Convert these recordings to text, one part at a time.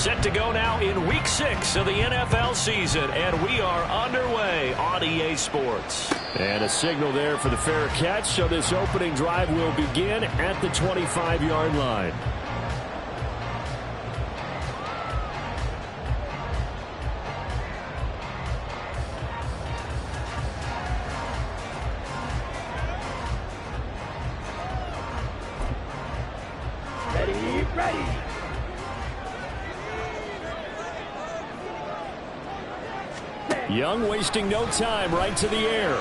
Set to go now in Week 6 of the NFL season, and we are underway on EA Sports. And a signal there for the fair catch, so this opening drive will begin at the 25-yard line. Ready. Young wasting no time, right to the air.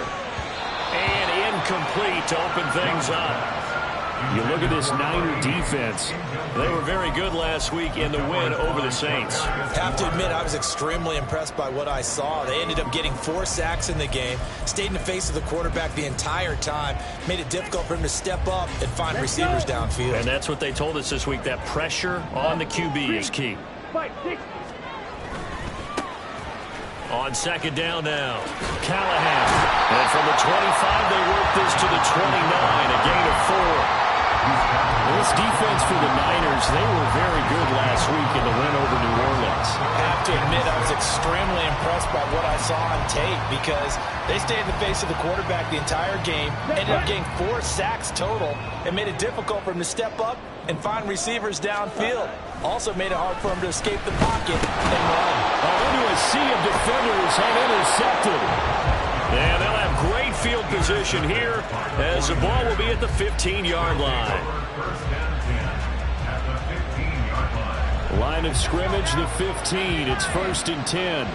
And incomplete to open things up. You look at this Niner defense. They were very good last week in the win over the Saints. Have to admit, I was extremely impressed by what I saw. They ended up getting 4 sacks in the game, stayed in the face of the quarterback the entire time, made it difficult for him to step up and find receivers downfield. And that's what they told us this week, that pressure on the QB is key. On second down now, Callahan. And from the 25, they work this to the 29, a gain of 4. This defense for the Niners, they were very good last week in the win over New Orleans. I have to admit, I was extremely impressed by what I saw on tape because they stayed in the face of the quarterback the entire game, ended up getting 4 sacks total, and made it difficult for him to step up and find receivers downfield. Also made it hard for him to escape the pocket and run. Into a sea of defenders and intercepted. And they'll have great field position here as the ball will be at the 15-yard line. Line of scrimmage, the 15. It's 1st and 10.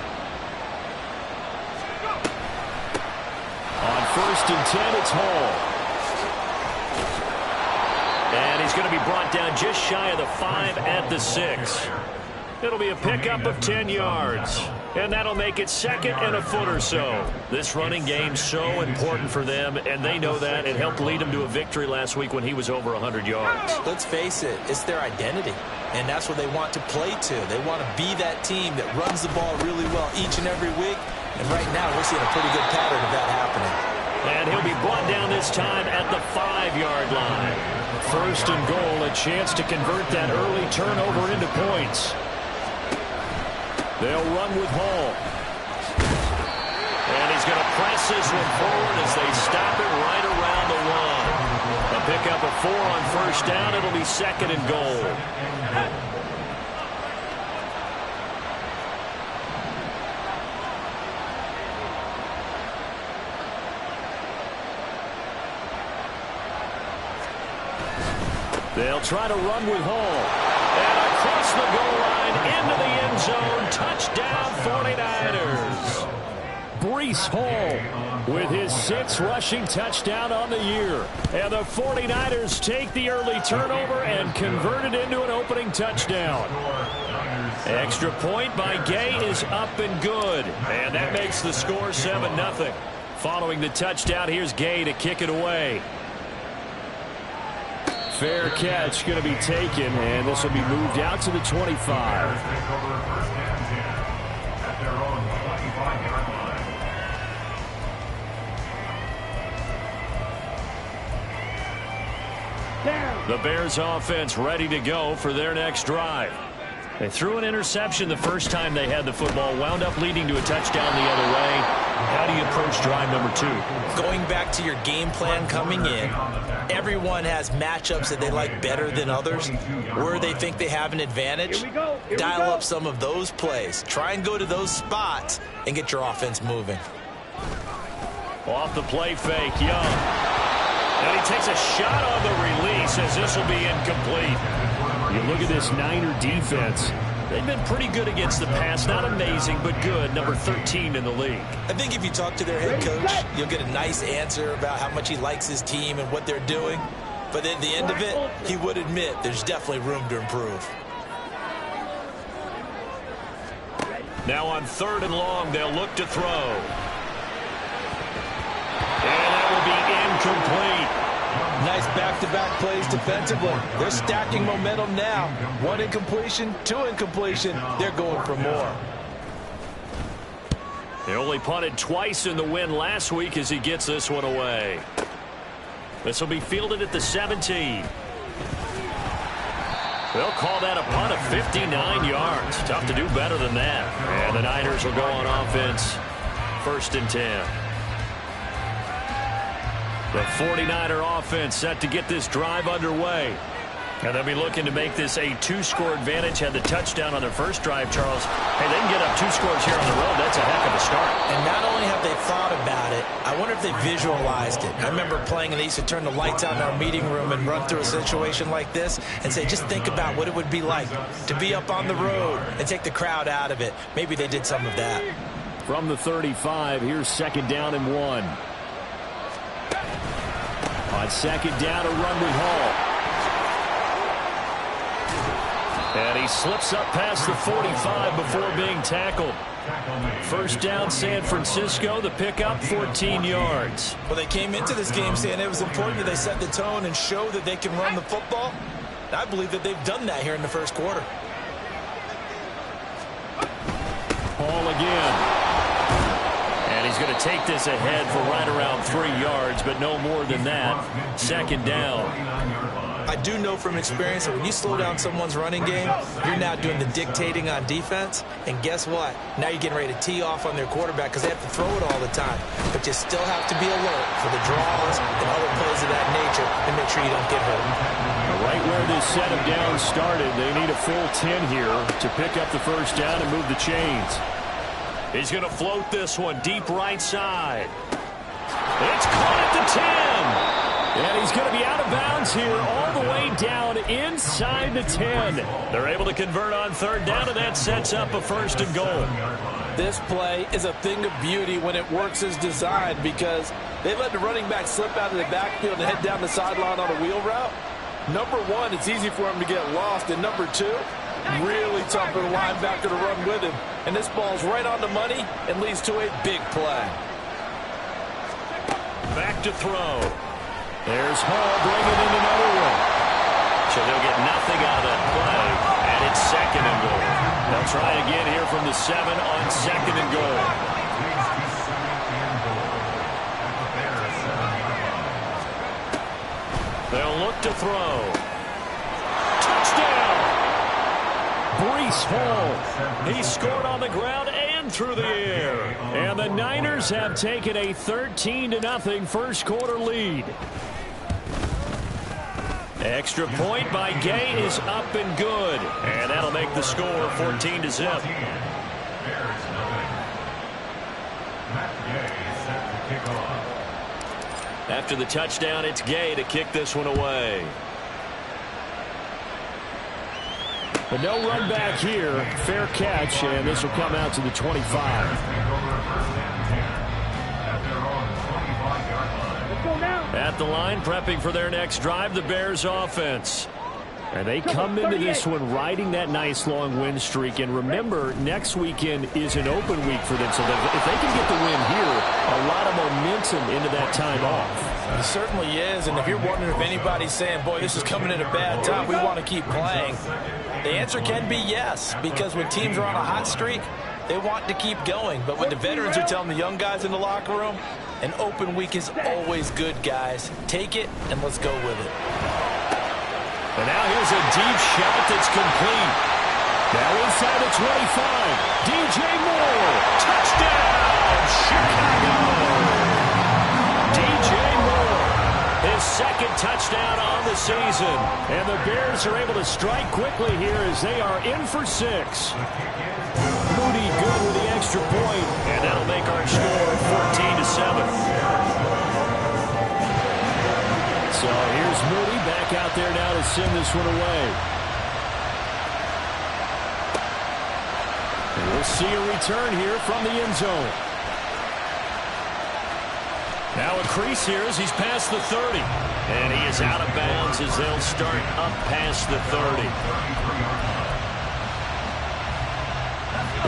On 1st and 10, it's Hall. And he's going to be brought down just shy of the 5 at the 6. It'll be a pickup of 10 yards. And that'll make it 2nd and a foot or so. This running game's so important for them, and they know that. It helped lead them to a victory last week when he was over 100 yards. Let's face it, it's their identity. And that's what they want to play to. They want to be that team that runs the ball really well each and every week. And right now, we're seeing a pretty good pattern of that happening. And he'll be brought down this time at the 5-yard line. 1st and goal, a chance to convert that early turnover into points. They'll run with Hall. And he's going to press this one forward as they stop it right around the 1. A pickup of 4 on 1st down. It'll be 2nd and goal. They'll try to run with Hall. And across the goal line into the end zone. Touchdown 49ers. Breece Hall with his 6th rushing touchdown on the year. And the 49ers take the early turnover and convert it into an opening touchdown. Extra point by Gay is up and good. And that makes the score 7-0. Following the touchdown, here's Gay to kick it away. Fair catch going to be taken, and this will be moved out to the 25. The Bears offense ready to go for their next drive. They threw an interception the first time they had the football, wound up leading to a touchdown the other way. How do you approach drive number 2? Going back to your game plan coming in, everyone has matchups that they like better than others, where they think they have an advantage. Dial up some of those plays. Try and go to those spots and get your offense moving. Off the play fake, Young. And he takes a shot on the release as this will be incomplete. You look at this Niner defense. They've been pretty good against the pass. Not amazing, but good. Number 13 in the league. I think if you talk to their head coach, you'll get a nice answer about how much he likes his team and what they're doing. But at the end of it, he would admit there's definitely room to improve. Now on 3rd and long, they'll look to throw. And that will be incomplete. Nice back-to-back plays defensively. They're stacking momentum now. 1 incompletion, 2 incompletion. They're going for more. They only punted twice in the win last week as he gets this one away. This will be fielded at the 17. They'll call that a punt of 59 yards. Tough to do better than that. And the Niners will go on offense. 1st and 10. The 49er offense set to get this drive underway. And they'll be looking to make this a 2-score advantage. Had the touchdown on their first drive, Charles. Hey, they can get up 2 scores here on the road. That's a heck of a start. And not only have they thought about it, I wonder if they visualized it. I remember playing, and they used to turn the lights out in our meeting room and run through a situation like this and say, just think about what it would be like to be up on the road and take the crowd out of it. Maybe they did some of that. From the 35, here's 2nd down and 1. On 2nd down, a run with Hall. And he slips up past the 45 before being tackled. 1st down, San Francisco. The pickup, 14 yards. Well, they came into this game saying it was important that they set the tone and show that they can run the football. I believe that they've done that here in the 1st quarter. Hall again. And he's going to take this ahead for right around 3 yards, but no more than that. 2nd down. I do know from experience that when you slow down someone's running game, you're now doing the dictating on defense. And guess what? Now you're getting ready to tee off on their quarterback because they have to throw it all the time. But you still have to be alert for the draws and other plays of that nature and make sure you don't get hurt. Right where this set of downs started, they need a full 10 here to pick up the 1st down and move the chains. He's going to float this one deep right side. It's caught at the 10. And he's going to be out of bounds here all the way down inside the 10. They're able to convert on 3rd down, and that sets up a 1st and goal. This play is a thing of beauty when it works as designed because they let the running back slip out of the backfield and head down the sideline on a wheel route. Number 1, it's easy for him to get lost. And number 2, really tough for the linebacker to run with him. And this ball's right on the money and leads to a big play. Back to throw. There's Hall bringing in another one. So they'll get nothing out of that play, and it's 2nd and goal. They'll try again here from the 7 on 2nd and goal. They'll look to throw. Touchdown! Breece Hall. He scored on the ground and through the air. And the Niners have taken a 13-0 1st quarter lead. Extra point by Gay is up and good. And that'll make the score 14-0. After the touchdown, it's Gay to kick this one away. But no run back here. Fair catch, and this will come out to the 25. At the line, prepping for their next drive, the Bears offense. And they come into this one riding that nice long win streak. And remember, next weekend is an open week for them. So if they can get the win here, a lot of momentum into that time off. It certainly is. And if you're wondering if anybody's saying, boy, this is coming at a bad time, we want to keep playing, the answer can be yes. Because when teams are on a hot streak, they want to keep going. But when the veterans are telling the young guys in the locker room, an open week is always good, guys. Take it, and let's go with it. And now here's a deep shot that's complete. Now inside the 25. DJ Moore. Touchdown, Chicago. DJ Moore, his 2nd touchdown on the season. And the Bears are able to strike quickly here as they are in for 6. Moody good with the extra point. And that'll make our score 14-7. So here's Moody back out there now to send this one away. And we'll see a return here from the end zone. Now a crease here as he's past the 30. And he is out of bounds as they'll start up past the 30.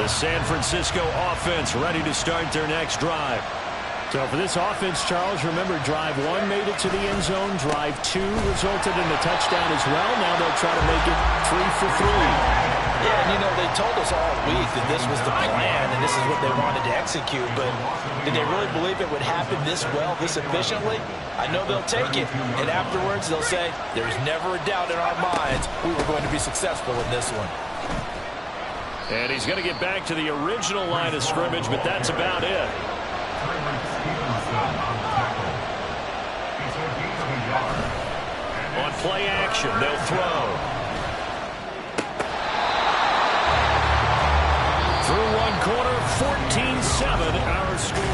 The San Francisco offense ready to start their next drive. So for this offense, Charles, remember drive 1 made it to the end zone. Drive 2 resulted in a touchdown as well. Now they'll try to make it 3 for 3. Yeah, and they told us all week that this was the plan and this is what they wanted to execute, but did they really believe it would happen this well, this efficiently? I know they'll take it, and afterwards they'll say, there's never a doubt in our minds we were going to be successful in this one. And he's going to get back to the original line of scrimmage, but that's about it. On play action, they'll throw. Through one quarter, 14-7, our score.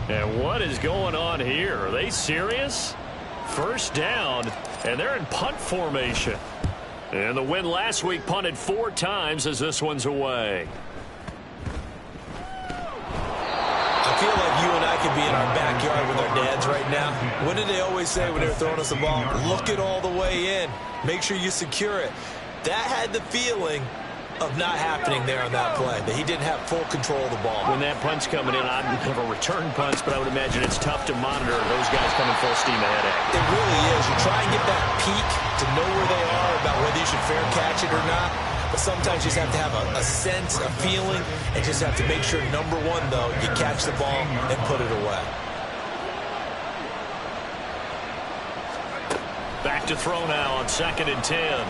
And what is going on here? Are they serious? First down, and they're in punt formation. And the win last week punted 4 times as this one's away. I feel like you and I could be in our backyard with our dads right now. What did they always say when they were throwing us the ball? Look it all the way in. Make sure you secure it. That had the feeling of not happening there on that play, that he didn't have full control of the ball. When that punt's coming in, I'd never return punts, but I would imagine it's tough to monitor those guys coming full steam ahead at. It really is. You try and get that peek to know where they are, about whether you should fair catch it or not. But sometimes you just have to have a sense, a feeling, and just have to make sure, number one, though, you catch the ball and put it away. Back to throw now on 2nd and 10.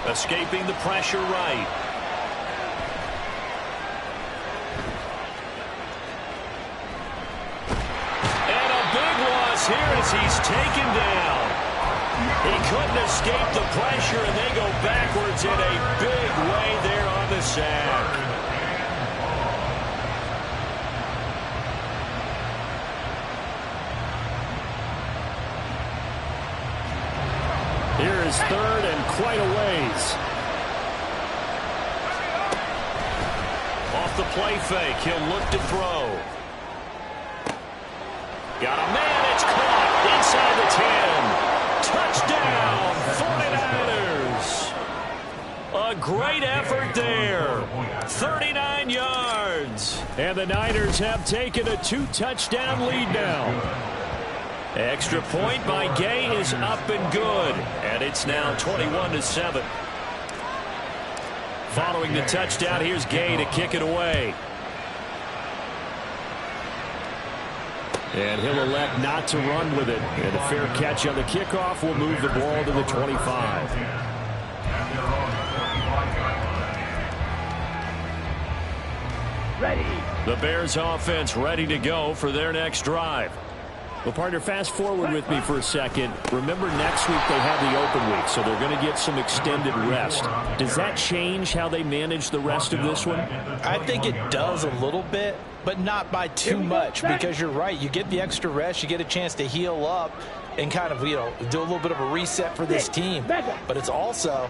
Escaping the pressure right. And a big loss here as he's taken down. He couldn't escape the pressure, and they go backwards in a big way there on the sack. Here is 3rd and quite a ways. Off the play fake, he'll look to throw. Got a man, it's caught inside the 10. Touchdown, 49ers. A great effort there. 39 yards. And the Niners have taken a 2-touchdown lead now. Extra point by Gay is up and good. And it's now 21-7. Following the touchdown, here's Gay to kick it away. And he'll elect not to run with it. And a fair catch on the kickoff will move the ball to the 25. Ready. The Bears offense ready to go for their next drive. Well, partner, fast forward with me for a second. Remember, next week they have the open week, so they're going to get some extended rest. Does that change how they manage the rest of this one? I think it does a little bit, but not by too much, because you're right. You get the extra rest. You get a chance to heal up and kind of, do a little bit of a reset for this team. But it's also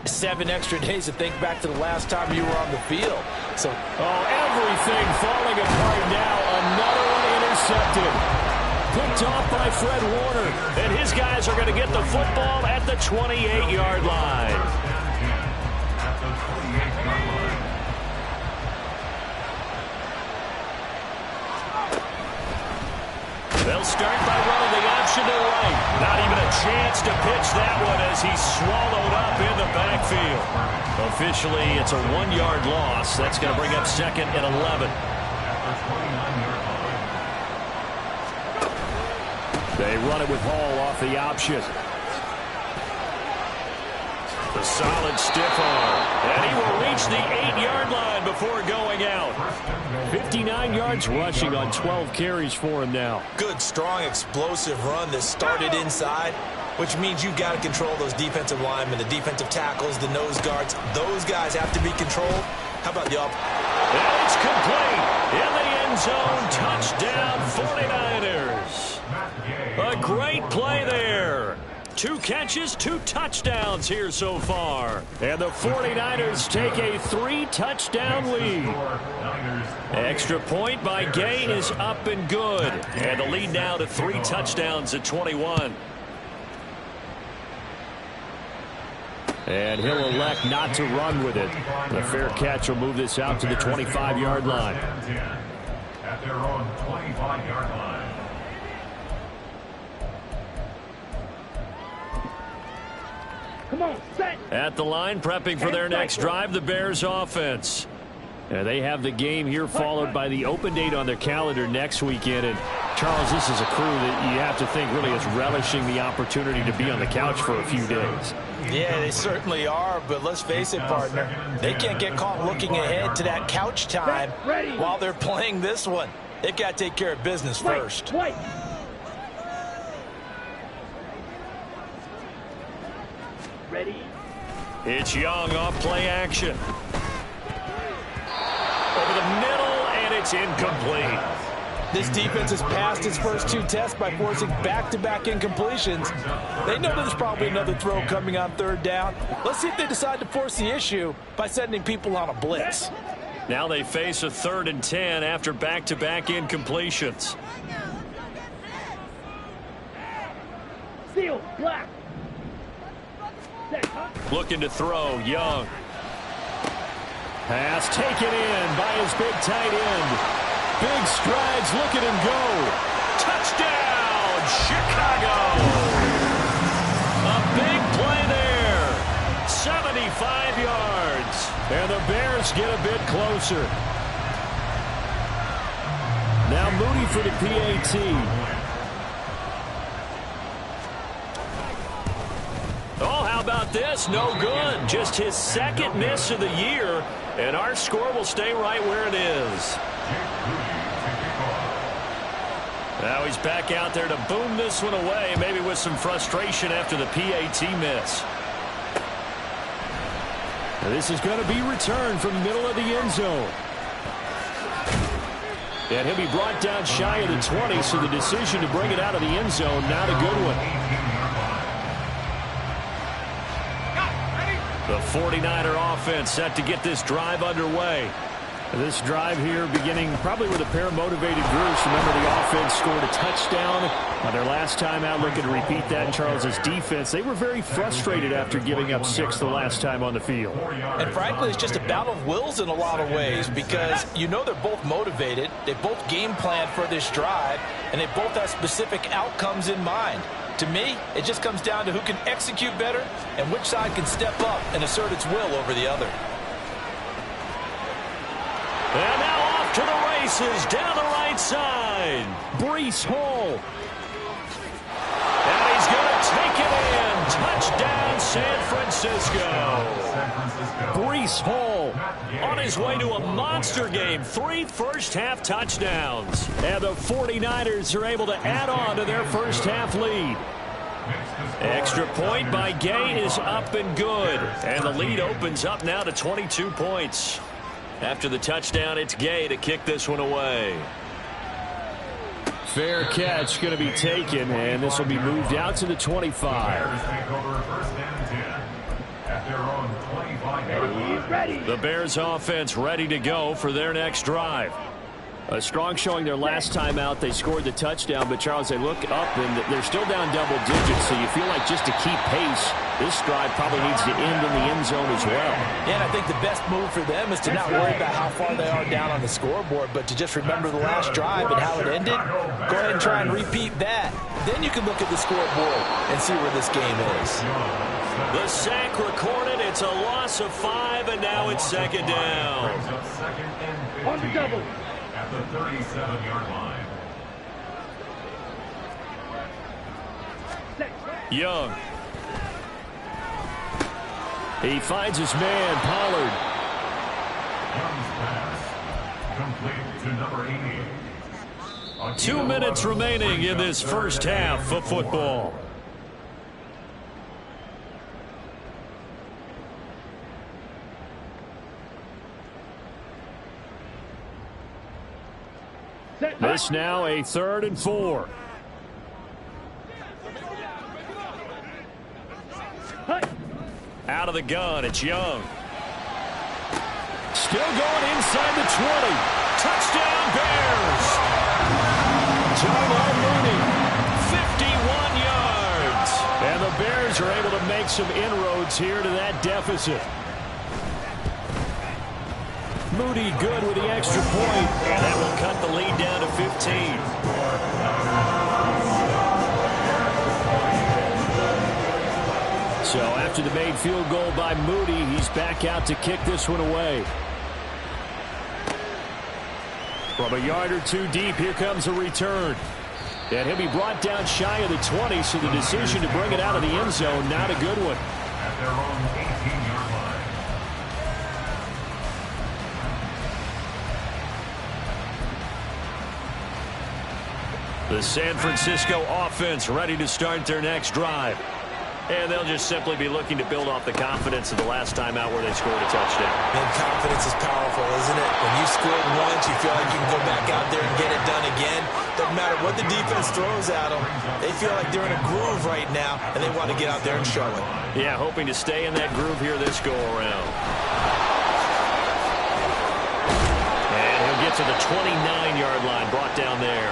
7 extra days to think back to the last time you were on the field. So, everything falling apart now. Another one intercepted. Picked off by Fred Warner. And his guys are going to get the football at the 28-yard line. They'll start by running the option to the right. Not even a chance to pitch that one as he's swallowed up in the backfield. Officially, it's a 1-yard loss. That's going to bring up 2nd and 11. They run it with Hall off the option. The solid stiff arm. And he will reach the 8-yard line before going out. 59 yards rushing on 12 carries for him now. good, strong, explosive run that started inside, which means you've got to control those defensive linemen, the defensive tackles, the nose guards. Those guys have to be controlled. How about the up? And it's complete. In the end zone, touchdown 49ers. A great play there. 2 catches, 2 touchdowns here so far. And the 49ers take a 3-touchdown lead. Extra point by Gay is up and good. And the lead now to 3 touchdowns at 21. And he'll elect not to run with it. The fair catch will move this out to the 25-yard line. At their own 25-yard line. Come on, set. At the line, prepping for their next drive, the Bears offense. They have the game here followed by the open date on their calendar next weekend. And Charles, this is a crew that you have to think really is relishing the opportunity to be on the couch for a few days. Yeah, they certainly are, but let's face it, partner. They can't get caught looking ahead to that couch time while they're playing this one. They've got to take care of business first. Ready? It's Young off play action. Over the middle, and it's incomplete. This defense has passed its first 2 tests by forcing back-to-back incompletions. They know there's probably another throw coming on 3rd down. Let's see if they decide to force the issue by sending people on a blitz. Now they face a 3rd and 10 after back-to-back incompletions. Seal, black. Looking to throw, Young. Pass taken in by his big tight end. Big strides, look at him go. Touchdown, Chicago. A big play there. 75 yards. And the Bears get a bit closer. Now Moody for the PAT. Oh, how about this? No good. Just his 2nd miss of the year. And our score will stay right where it is. Now he's back out there to boom this one away, maybe with some frustration after the PAT miss. Now this is going to be returned from the middle of the end zone. And he'll be brought down shy of the 20, so the decision to bring it out of the end zone, not a good one. The 49er offense set to get this drive underway. This drive here beginning probably with a pair of motivated groups. Remember, the offense scored a touchdown on their last time out. Looking to repeat that in Charles's defense. They were very frustrated after giving up 6 the last time on the field. And frankly, it's just a battle of wills in a lot of ways because you know they're both motivated. They both game planned for this drive, and they both have specific outcomes in mind. To me, it just comes down to who can execute better and which side can step up and assert its will over the other. And now off to the races down the right side. Breece Hall. And he's going to take it in. Touchdown, San Francisco. Breece Hall on his way to a monster game. 3 first-half touchdowns. And the 49ers are able to add on to their first-half lead. Extra point by Gay is up and good. And the lead opens up now to 22 points. After the touchdown, it's Gay to kick this one away. Fair catch going to be taken, and this will be moved out to the 25. The Bears offense ready to go for their next drive. A strong showing their last time out. They scored the touchdown, but Charles, they look up and they're still down double digits, so you feel like just to keep pace, this drive probably needs to end in the end zone as well. Yeah, and I think the best move for them is to not worry about how far they are down on the scoreboard, but to just remember the last drive and how it ended. Go ahead and try and repeat that. Then you can look at the scoreboard and see where this game is. The sack recorded. It's a loss of 5, and now it's 2nd down. On the double. At the 37-yard line. Young. He finds his man, Pollard. Young's pass complete to number 80. 2 minutes remaining in this first half of football. This now a 3rd and 4. Out of the gun, it's Young. Still going inside the 20. Touchdown, Bears! Darnell Mooney. 51 yards. And the Bears are able to make some inroads here to that deficit. Moody good with the extra point. And that will cut the lead down to 15. So after the made field goal by Moody, he's back out to kick this one away. From a yard or two deep, here comes a return. And he'll be brought down shy of the 20, so the decision to bring it out of the end zone, not a good one. At their own 18-yard line. The San Francisco offense ready to start their next drive. And they'll just simply be looking to build off the confidence of the last time out where they scored a touchdown. And confidence is powerful, isn't it? When you scored once, you feel like you can go back out there and get it done again. Doesn't matter what the defense throws at them. They feel like they're in a groove right now, and they want to get out there and show it. Yeah, hoping to stay in that groove here this go-around. And he'll get to the 29-yard line, brought down there.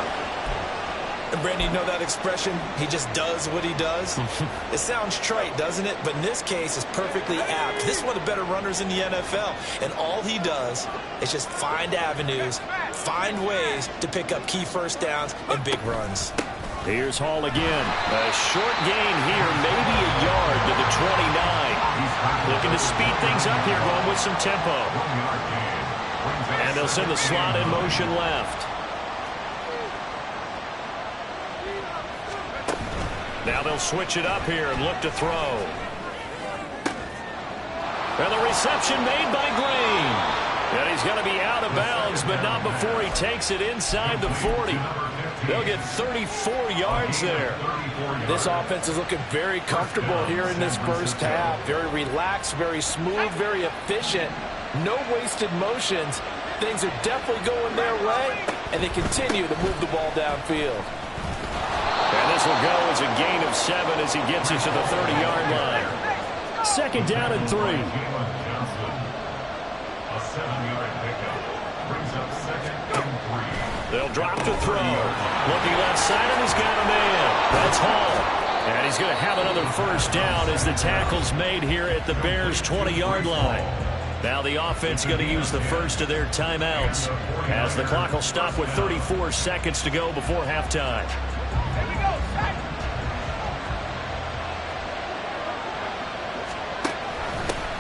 And Brandon, you know that expression, he just does what he does? It sounds trite, doesn't it? But in this case, it's perfectly apt. This is one of the better runners in the NFL. And all he does is just find avenues, find ways to pick up key first downs and big runs. Here's Hall again. A short gain here, maybe a yard to the 29. Looking to speed things up here, going with some tempo. And they'll send the slot in motion left. Now they'll switch it up here and look to throw. And the reception made by Green. And he's going to be out of bounds, but not before he takes it inside the 40. They'll get 34 yards there. This offense is looking very comfortable here in this first half. Very relaxed, very smooth, very efficient. No wasted motions. Things are definitely going their way, and they continue to move the ball downfield. And this will go as a gain of 7 as he gets it to the 30-yard line. Second down and 3. A 7-yard pickup brings up second and 3. They'll drop to throw. Looking left side, and he's got a man. That's Hall. And he's going to have another first down as the tackle's made here at the Bears' 20-yard line. Now the offense going to use the first of their timeouts as the clock will stop with 34 seconds to go before halftime.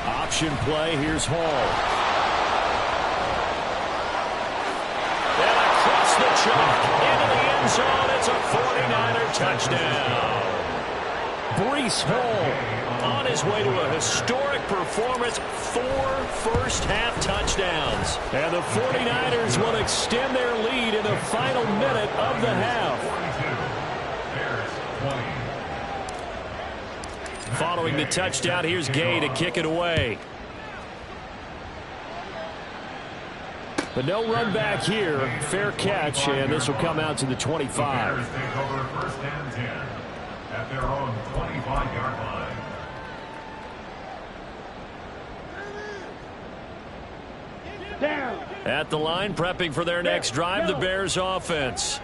Option play. Here's Hall. And across the chalk into the end zone. It's a 49er touchdown. Breece Hall on his way to a historic performance. 4 first-half touchdowns. And the 49ers will extend their lead in the final minute of the half. Following the touchdown, here's Gay to kick it away. But no run back here. Fair catch, and this will come out to the 25. Bears take over first and 10 at their own 25-yard line. Down. At the line, prepping for their next drive, the Bears offense.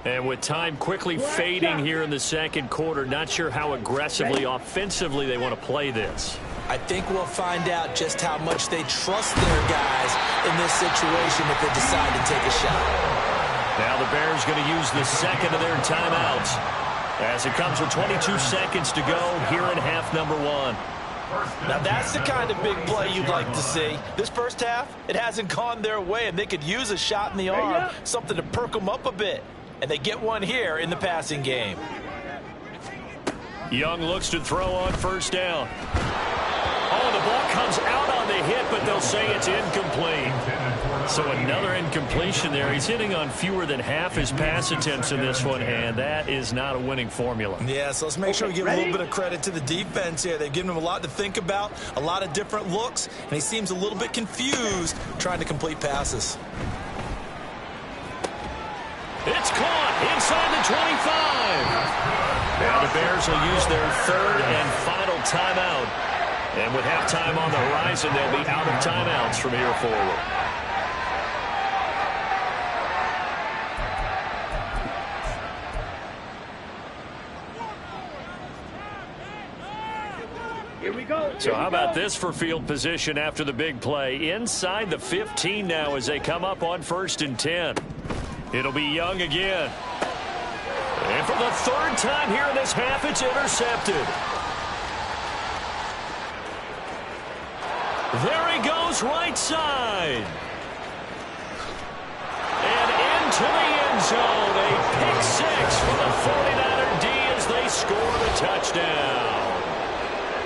And with time quickly fading here in the second quarter, not sure how aggressively, offensively they want to play this. I think we'll find out just how much they trust their guys in this situation if they decide to take a shot. Now the Bears going to use the second of their timeouts as it comes with 22 seconds to go here in half number 1. Now that's the kind of big play you'd like to see. This first half, it hasn't gone their way, and they could use a shot in the arm, something to perk them up a bit. And they get one here in the passing game. Young looks to throw on first down. Oh, the ball comes out on the hit, but they'll say it's incomplete. So another incompletion there. He's hitting on fewer than half his pass attempts in this one, and that is not a winning formula. Yeah, so let's make sure we give a little bit of credit to the defense here. They've given him a lot to think about, a lot of different looks, and he seems a little bit confused trying to complete passes. It's caught inside the 25. Now the the Bears will use their third and final timeout. And with halftime on the horizon, they'll be out of timeouts from here forward. Here we go. So how about this for field position after the big play? Inside the 15 now as they come up on 1st and 10. It'll be Young again. And for the third time here in this half, it's intercepted. There he goes, right side. And into the end zone. A pick six for the 49er D as they score the touchdown.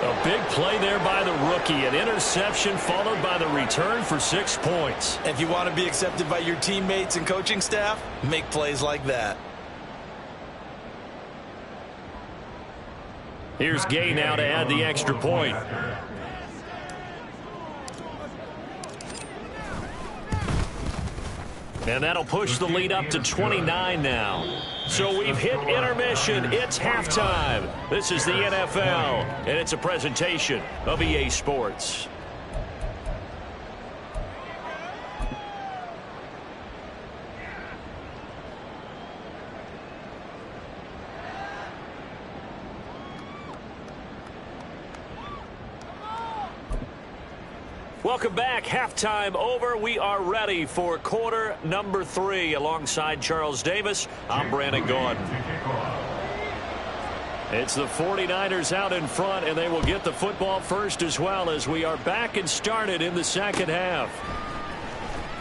A big play there by the rookie. An interception followed by the return for 6 points. If you want to be accepted by your teammates and coaching staff, make plays like that. Here's Gay now to add the extra point. And that'll push the lead up to 29 now. So we've hit intermission. It's halftime. This is the NFL, and it's a presentation of EA Sports. Welcome back. Halftime over. We are ready for quarter number 3. Alongside Charles Davis, I'm Brandon Gaudin. It's the 49ers out in front, and they will get the football first as well as we are back and started in the second half.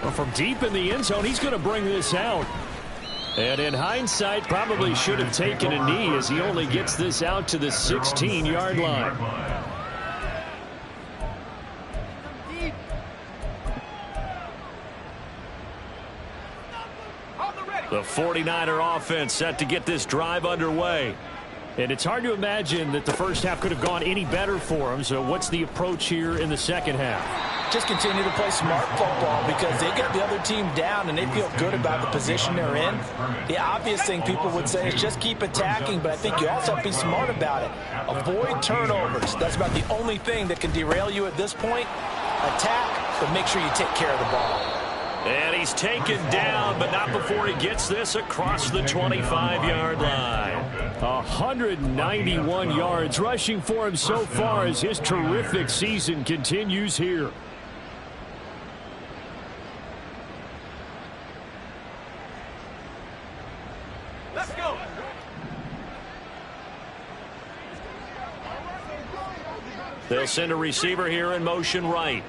Well, from deep in the end zone, he's going to bring this out. And in hindsight, probably should have taken a knee as he only gets this out to the 16-yard line. The 49er offense set to get this drive underway. And it's hard to imagine that the first half could have gone any better for them. So what's the approach here in the second half? Just continue to play smart football because they get the other team down and they feel good about the position they're in. The obvious thing people would say is just keep attacking, but I think you also have to be smart about it. Avoid turnovers. That's about the only thing that can derail you at this point. Attack, but make sure you take care of the ball. And he's taken down, but not before he gets this across the 25-yard line. 191 yards rushing for him so far as his terrific season continues here. Let's go. They'll send a receiver here in motion right.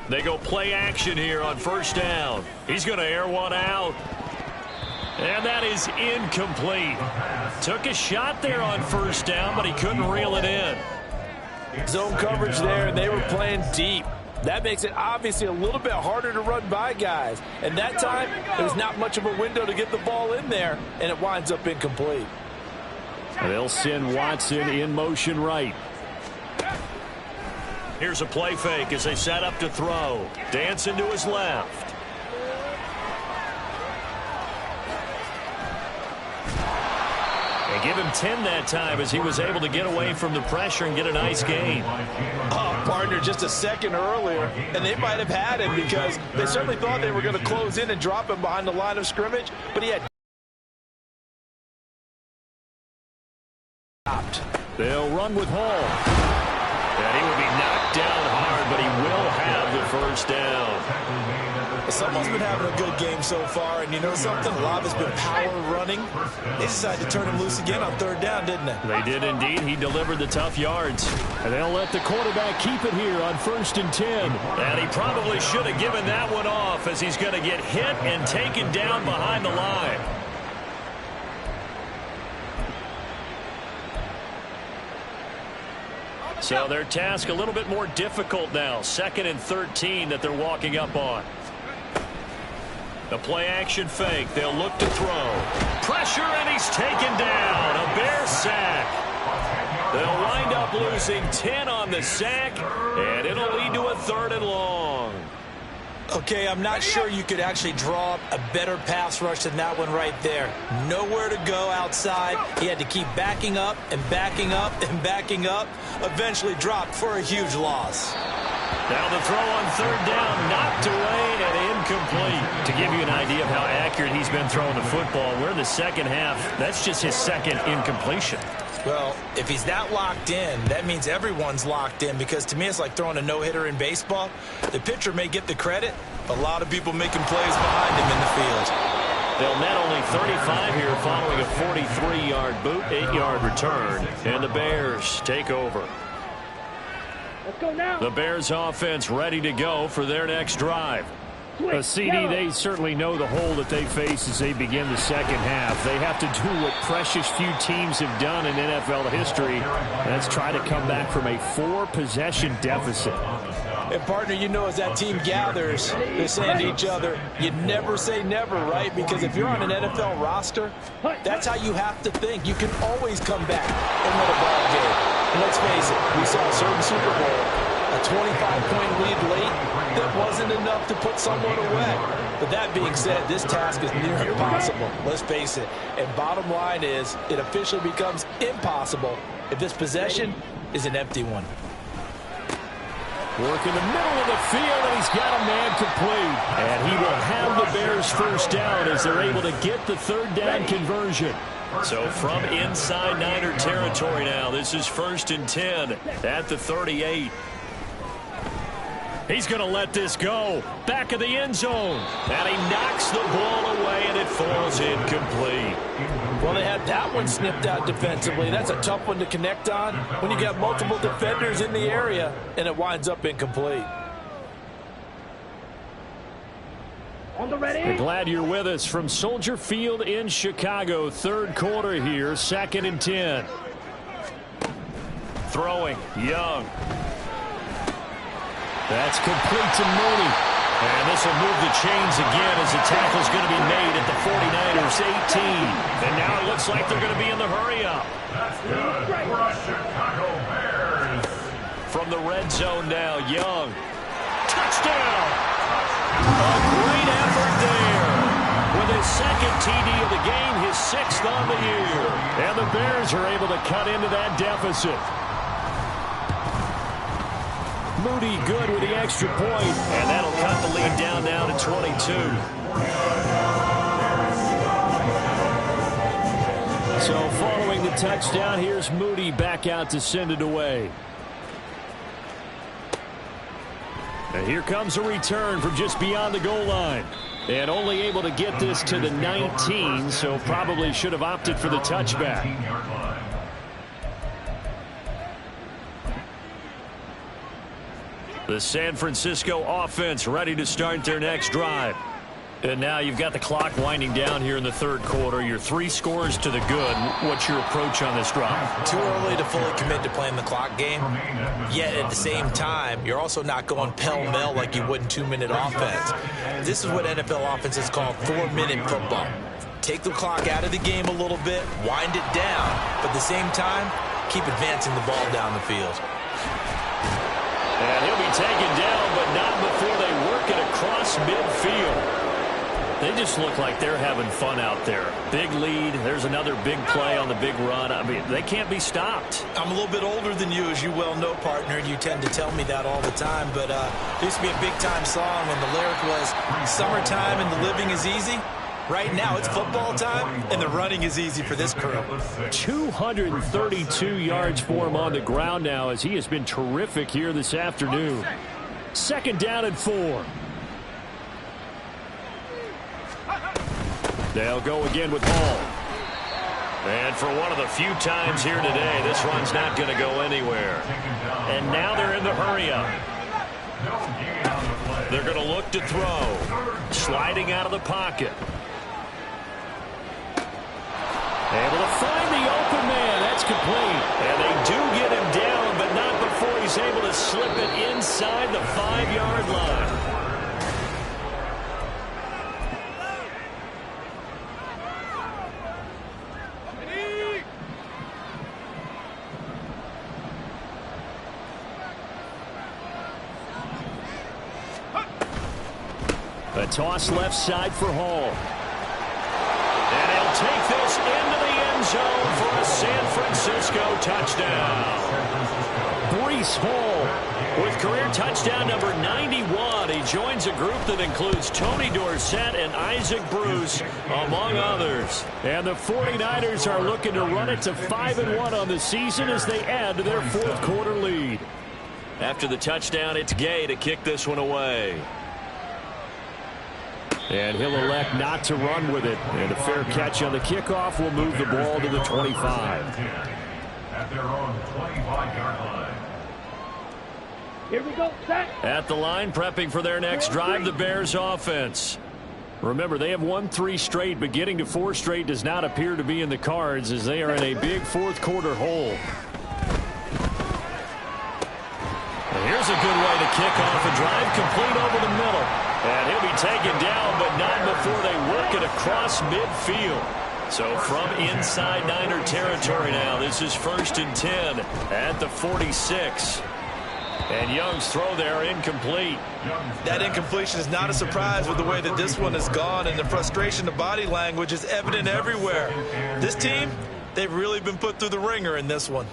They go play action here on first down. He's going to air one out. And that is incomplete. Took a shot there on first down, but he couldn't reel it in. Zone coverage there, and they were playing deep. That makes it obviously a little bit harder to run by guys. And that time, there's not much of a window to get the ball in there, and it winds up incomplete. They'll send Watson in motion right. Here's a play fake as they set up to throw. Dancing to his left. And give him 10 that time as he was able to get away from the pressure and get a nice gain. Oh, partner, just a second earlier, and they might have had him because they certainly thought they were going to close in and drop him behind the line of scrimmage, but he had stopped. They'll run with Hall. And he will be knocked down hard, but he will have the first down. Someone's been having a good game so far, and you know something? A lot has been power running. They decided to turn him loose again on third down, didn't they? They did indeed. He delivered the tough yards. And they'll let the quarterback keep it here on 1st and 10. And he probably should have given that one off as he's going to get hit and taken down behind the line. So their task a little bit more difficult now. 2nd and 13 that they're walking up on. The play action fake. They'll look to throw. Pressure, and he's taken down. A Bear sack. They'll wind up losing 10 on the sack, and it'll lead to a 3rd and long. Okay, I'm not sure you could actually draw up a better pass rush than that one right there. Nowhere to go outside. He had to keep backing up and backing up and backing up. Eventually dropped for a huge loss. Now the throw on third down, knocked away and incomplete. To give you an idea of how accurate he's been throwing the football, we're in the second half. That's just his second incompletion. Well, if he's that locked in, that means everyone's locked in, because to me it's like throwing a no-hitter in baseball. The pitcher may get the credit, but a lot of people making plays behind him in the field. They'll net only 35 here following a 43-yard boot, 8-yard return, and the Bears take over. Let's go now. The Bears offense ready to go for their next drive. A CD, they certainly know the hole that they face as they begin the second half. They have to do what precious few teams have done in NFL history. That's try to come back from a 4-possession deficit. And, partner, you know, as that team gathers, they're saying to each other, you never say never, right? Because if you're on an NFL roster, that's how you have to think. You can always come back and win a ball game. And let's face it, we saw a certain Super Bowl, a 25-point lead late, that wasn't enough to put someone away. But that being said, this task is near impossible. Let's face it. And bottom line is, it officially becomes impossible if this possession is an empty one. Work in the middle of the field, and he's got a man complete. And he will have the Bears first down as they're able to get the third down conversion. So from inside Niner territory now, this is 1st and 10 at the 38. He's going to let this go. Back of the end zone. And he knocks the ball away, and it falls incomplete. Well, they had that one snipped out defensively. That's a tough one to connect on when you got multiple defenders in the area, and it winds up incomplete. On the ready. We're glad you're with us from Soldier Field in Chicago. Third quarter here, 2nd and 10. Throwing, Young. That's complete to Mooney. And this will move the chains again as the tackle's going to be made at the 49ers 18. And now it looks like they're going to be in the hurry-up. That's good for us Chicago Bears. From the red zone now, Young. Touchdown! A great effort there. With his second TD of the game, his 6th on the year. And the Bears are able to cut into that deficit. Moody good with the extra point. And that'll cut the lead down now to 22. So following the touchdown, here's Moody back out to send it away. And here comes a return from just beyond the goal line. And only able to get this to the 19, so probably should have opted for the touchback. The San Francisco offense ready to start their next drive. And now you've got the clock winding down here in the third quarter. You're 3 scores to the good. What's your approach on this drive? Too early to fully commit to playing the clock game. Yet at the same time, you're also not going pell-mell like you would in 2-minute offense. This is what NFL offenses call 4-minute football. Take the clock out of the game a little bit, wind it down, but at the same time, keep advancing the ball down the field. And he'll be taken down, but not before they work it across midfield. They just look like they're having fun out there. Big lead. There's another big play on the big run. I mean, they can't be stopped. I'm a little bit older than you, as you well know, partner. You tend to tell me that all the time. But there used to be a big-time song, and the lyric was, summertime and the living is easy. Right now, it's football time, and the running is easy for this crew. 232 yards for him on the ground now as he has been terrific here this afternoon. 2nd down and 4. They'll go again with Hall. And for one of the few times here today, this run's not going to go anywhere. And now they're in the hurry-up. They're going to look to throw. Sliding out of the pocket. Able to find the open man. That's complete. And they do get him down, but not before he's able to slip it inside the 5-yard line. toss left side for Hall. And he'll take this into the end zone for a San Francisco touchdown. Breece Hall with career touchdown number 91. He joins a group that includes Tony Dorsett and Isaac Bruce, among others. And the 49ers are looking to run it to 5-1 on the season as they add to their fourth quarter lead. After the touchdown, it's Gay to kick this one away. And he'll elect not to run with it. And a fair catch on the kickoff will move the ball to the 25. At their own 25-yard line. Here we go, set. At the line, prepping for their next drive, the Bears offense. Remember, they have won 3 straight, but getting to 4 straight does not appear to be in the cards as they are in a big fourth quarter hole. And here's a good way to kick off a drive, complete over the middle. And he'll be taken down, but not before they work it across midfield. So from inside Niner territory now, this is 1st and 10 at the 46. And Young's throw there incomplete. That incompletion is not a surprise with the way that this one has gone, and the frustration, the body language is evident everywhere. This team, they've really been put through the ringer in this one.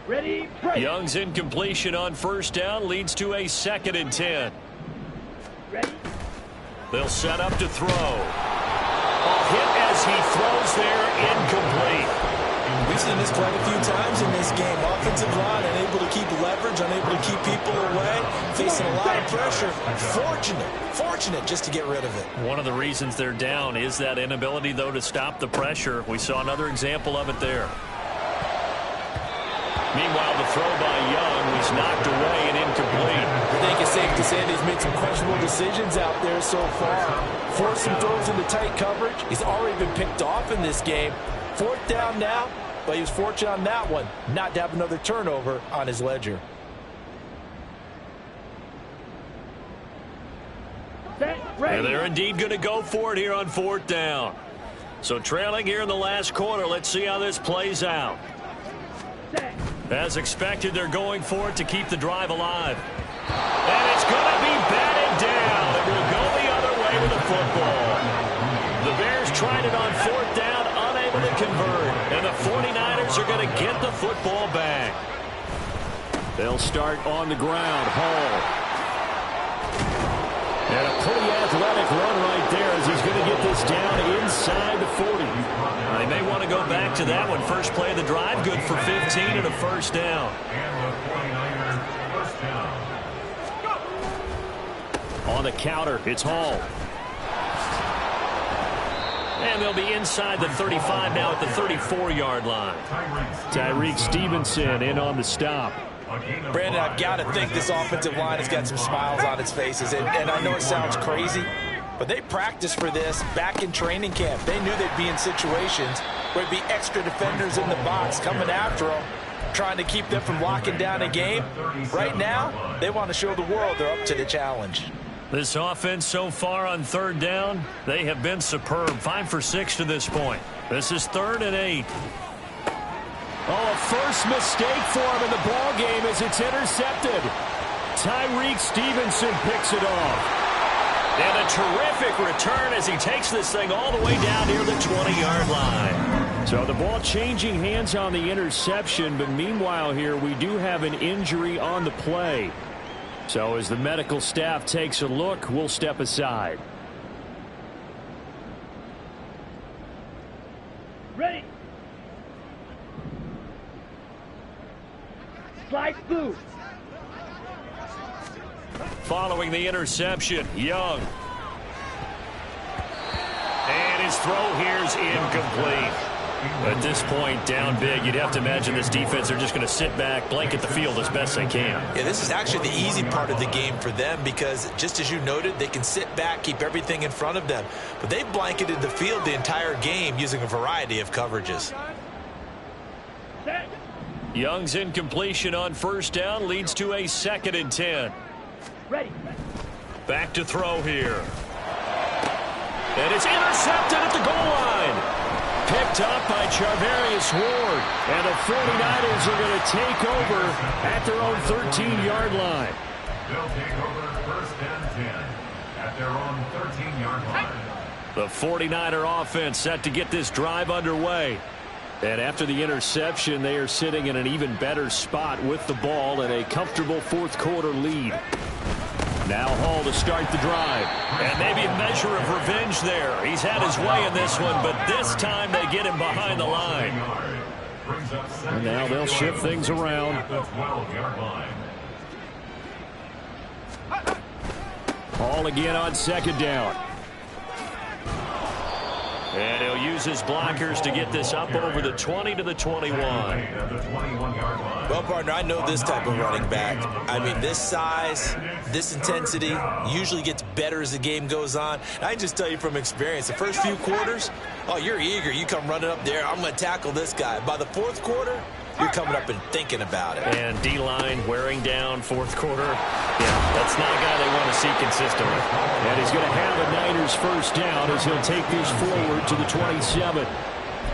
Ready, break. Young's incompletion on 1st down leads to a 2nd and 10. Ready. They'll set up to throw. A hit as he throws there, incomplete. We've seen this quite a few times in this game. Offensive line unable to keep leverage, unable to keep people away, facing a lot of pressure. Fortunate just to get rid of it. One of the reasons they're down is that inability, though, to stop the pressure. We saw another example of it there. Meanwhile, the throw by Young was knocked away and incomplete. I think it's safe to say that he's made some questionable decisions out there so far. Forced some throws into tight coverage. He's already been picked off in this game. 4th down now, but he was fortunate on that one not to have another turnover on his ledger. Set, ready. And they're indeed going to go for it here on 4th down. So trailing here in the last quarter, let's see how this plays out. Set. As expected, they're going for it to keep the drive alive. And it's going to be batted down. It will go the other way with the football. The Bears tried it on 4th down, unable to convert. And the 49ers are going to get the football back. They'll start on the ground. Hall. And a pretty athletic run right there as he's going to get this down inside the 40. They may want to go back to that one. First play of the drive, good for 15 and a 1st down. And the 49ers first down. On the counter, it's Hall. And they'll be inside the 35 now at the 34-yard line. Tyreek Stevenson in on the stop. Brandon, I've got to think this offensive line has got some smiles on its faces. And I know it sounds crazy, but they practiced for this back in training camp. They knew they'd be in situations where there'd be extra defenders in the box coming after them, trying to keep them from locking down a game. Right now, they want to show the world they're up to the challenge. This offense so far on 3rd down, they have been superb. 5 for 6 to this point. This is 3rd and 8. Oh, a first mistake for him in the ball game as it's intercepted. Tyreek Stevenson picks it off. And a terrific return as he takes this thing all the way down near the 20-yard line. So the ball changing hands on the interception, but meanwhile here we do have an injury on the play. So as the medical staff takes a look, we'll step aside. Ready. Slide through. Following the interception, Young. And his throw here's incomplete. At this point, down big, you'd have to imagine this defense are just going to sit back, blanket the field as best they can. Yeah, this is actually the easy part of the game for them because, just as you noted, they can sit back, keep everything in front of them. But they've blanketed the field the entire game using a variety of coverages. Set. Young's incompletion on 1st down leads to a 2nd and 10. Ready. Back to throw here. And it's intercepted at the goal line. Picked up by Charvarius Ward. And the 49ers are going to take over at their own 13-yard line. They'll take over 1st and 10 at their own 13-yard line. The 49er offense set to get this drive underway. And after the interception, they are sitting in an even better spot with the ball and a comfortable fourth-quarter lead. Now Hall to start the drive. And maybe a measure of revenge there. He's had his way in this one, but this time they get him behind the line. And now they'll shift things around. At the 12-yard line. Hall again on second down. And he'll use his blockers to get this up over the 20 to the 21. At the 21-yard line. Well, partner, I know this type of running back. I mean, this size, this intensity usually gets better as the game goes on. And I can just tell you from experience, the first few quarters, oh, you're eager. You come running up there, I'm going to tackle this guy. By the fourth quarter, you're coming up and thinking about it. And D-line wearing down fourth quarter. Yeah, that's not a guy they want to see consistently. And he's going to have a Niners first down as he'll take this forward to the 27.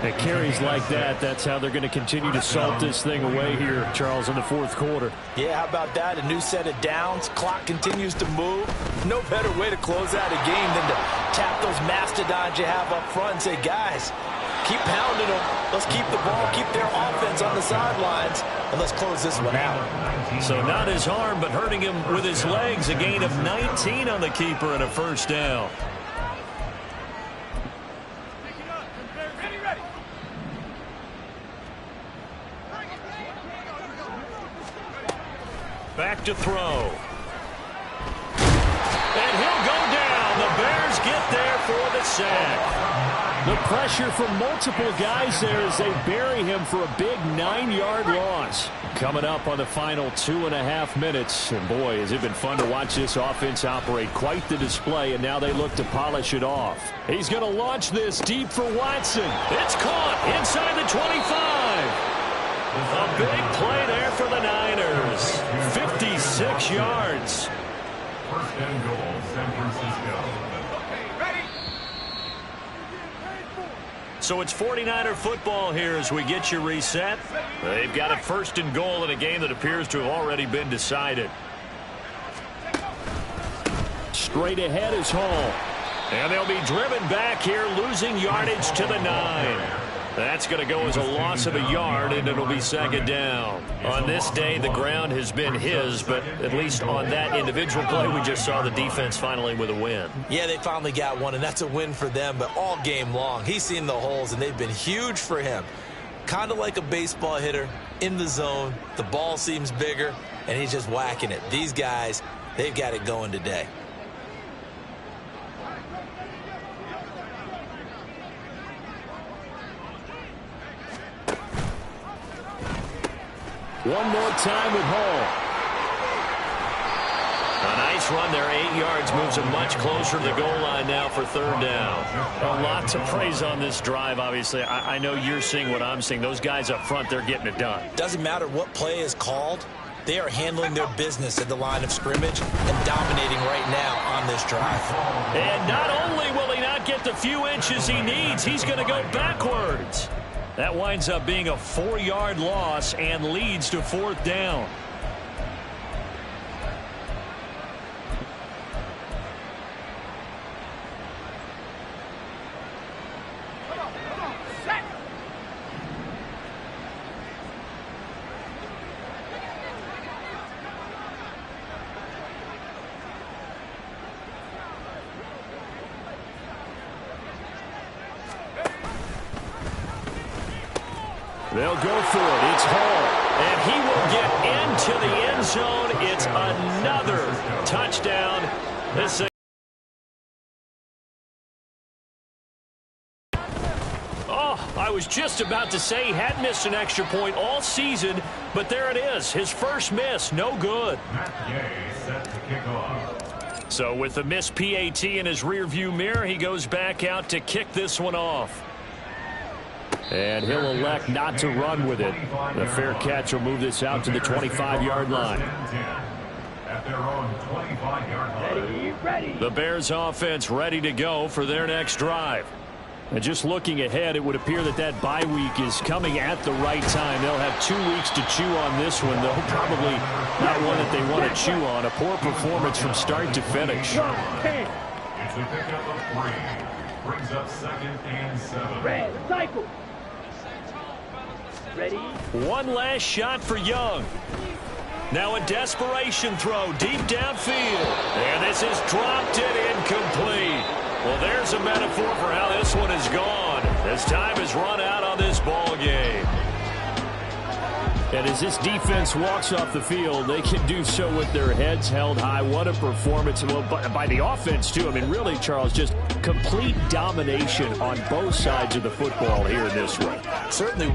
And carries like that, that's how they're going to continue to salt this thing away here, Charles, in the fourth quarter. Yeah, how about that? A new set of downs. Clock continues to move. No better way to close out a game than to tap those mastodons you have up front and say, guys, keep pounding them. Let's keep the ball, keep their offense on the sidelines, and let's close this one out. So not his arm, but hurting him with his legs. A gain of 19 on the keeper and a first down. Back to throw. And he'll go down. The Bears get there for the sack. The pressure from multiple guys there as they bury him for a big 9-yard loss. Coming up on the final 2.5 minutes. And boy, has it been fun to watch this offense operate. Quite the display, and now they look to polish it off. He's going to launch this deep for Watson. It's caught inside the 25. A big play there for the Niners. 56 yards. First and goal, San Francisco. So it's 49er football here as we get you reset. They've got a first and goal in a game that appears to have already been decided. Straight ahead is Hall. And they'll be driven back here, losing yardage to the 9. That's going to go as a loss of a yard, and it'll be second down. On this day, the ground has been his, but at least on that individual play, we just saw the defense finally with a win. Yeah, they finally got one, and that's a win for them, but all game long, he's seen the holes, and they've been huge for him. Kind of like a baseball hitter in the zone. The ball seems bigger, and he's just whacking it. These guys, they've got it going today. One more time with Hall. A nice run there, 8 yards, moves him much closer to the goal line now for third down. A lot to praise on this drive, obviously. I know you're seeing what I'm seeing. Those guys up front, they're getting it done. Doesn't matter what play is called. They are handling their business at the line of scrimmage and dominating right now on this drive. And not only will he not get the few inches he needs, he's going to go backwards. That winds up being a 4-yard loss and leads to fourth down. They'll go for it. It's Hall. And he will get into the end zone. It's another touchdown. This I was just about to say he hadn't missed an extra point all season, but there it is. His first miss, no good. Matt Gay set to kick off. So with the missed PAT in his rearview mirror, he goes back out to kick this one off. And he'll elect not to run with it. The fair catch will move this out to the 25-yard line. At their own 25-yard line. Ready. The Bears offense ready to go for their next drive. And just looking ahead, it would appear that bye week is coming at the right time. They'll have 2 weeks to chew on this one, though probably not one that they want to chew on. A poor performance from start to finish. It's a pickup of 3. Brings up 2nd and 7. Red, cycle. Ready? One last shot for Young. Now a desperation throw deep downfield. And this is dropped and incomplete. Well, there's a metaphor for how this one is gone, as time has run out on this ball game. And as this defense walks off the field, they can do so with their heads held high. What a performance. Well, by the offense, too. I mean, really, Charles, just complete domination on both sides of the football here in this one. Certainly